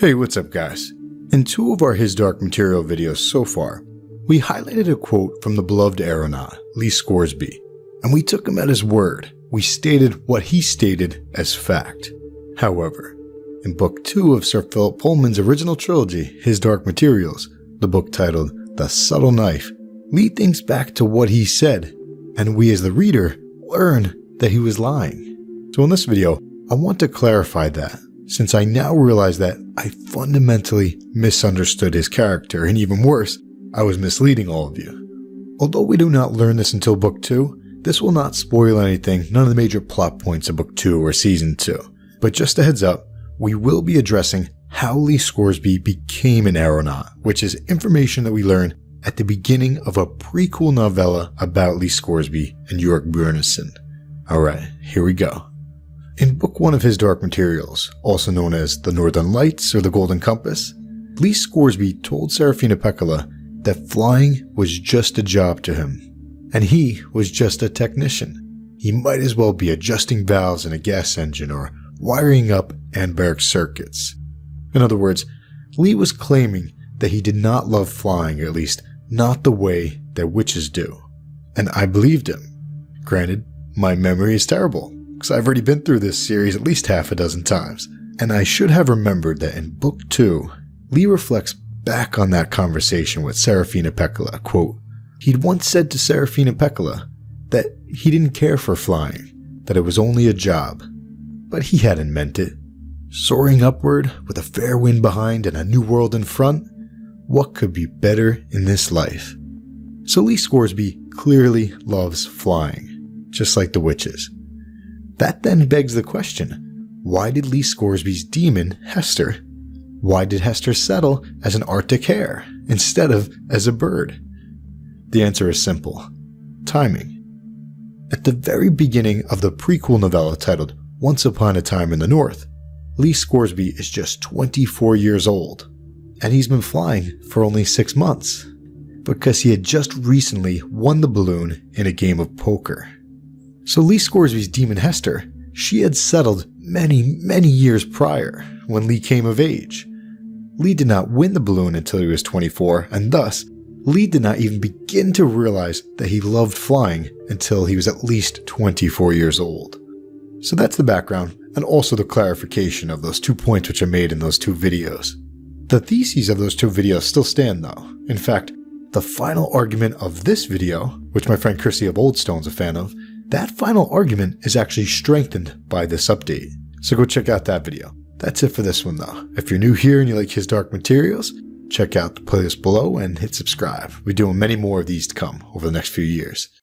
Hey, what's up guys? In two of our His Dark Material videos so far, we highlighted a quote from the beloved aeronaut, Lee Scoresby, and we took him at his word. We stated what he stated as fact. However, in Book 2 of Sir Philip Pullman's original trilogy, His Dark Materials, the book titled The Subtle Knife, Lee thinks back to what he said, and we as the reader learn that he was lying. So in this video, I want to clarify that, since I now realize that I fundamentally misunderstood his character, and even worse, I was misleading all of you. Although we do not learn this until Book 2, this will not spoil anything, none of the major plot points of Book 2 or Season 2. But just a heads up, we will be addressing how Lee Scoresby became an aeronaut, which is information that we learn at the beginning of a prequel novella about Lee Scoresby and Yorick Bjornsson. Alright, here we go. In Book 1 of His Dark Materials, also known as The Northern Lights or The Golden Compass, Lee Scoresby told Serafina Pekkala that flying was just a job to him, and he was just a technician. He might as well be adjusting valves in a gas engine or wiring up Anberg circuits. In other words, Lee was claiming that he did not love flying, or at least not the way that witches do. And I believed him. Granted, my memory is terrible, because I've already been through this series at least half a dozen times. And I should have remembered that in Book 2, Lee reflects back on that conversation with Serafina Pekkala, quote, he'd once said to Serafina Pekkala that he didn't care for flying, that it was only a job. But he hadn't meant it. Soaring upward with a fair wind behind and a new world in front, what could be better in this life? So Lee Scoresby clearly loves flying, just like the witches. That then begs the question, why did Lee Scoresby's demon, Hester, why did Hester settle as an Arctic hare instead of as a bird? The answer is simple, timing. At the very beginning of the prequel novella titled Once Upon a Time in the North, Lee Scoresby is just 24 years old, and he's been flying for only 6 months, because he had just recently won the balloon in a game of poker. So Lee Scoresby's demon Hester, she had settled many years prior, when Lee came of age. Lee did not win the balloon until he was 24, and thus, Lee did not even begin to realize that he loved flying until he was at least 24 years old. So that's the background, and also the clarification of those 2 points which I made in those 2 videos. The theses of those 2 videos still stand though. In fact, the final argument of this video, which my friend Chrissy of Oldstone's a fan of, that final argument is actually strengthened by this update. So go check out that video. That's it for this one though. If you're new here and you like His Dark Materials, check out the playlist below and hit subscribe. We're doing many more of these to come over the next few years.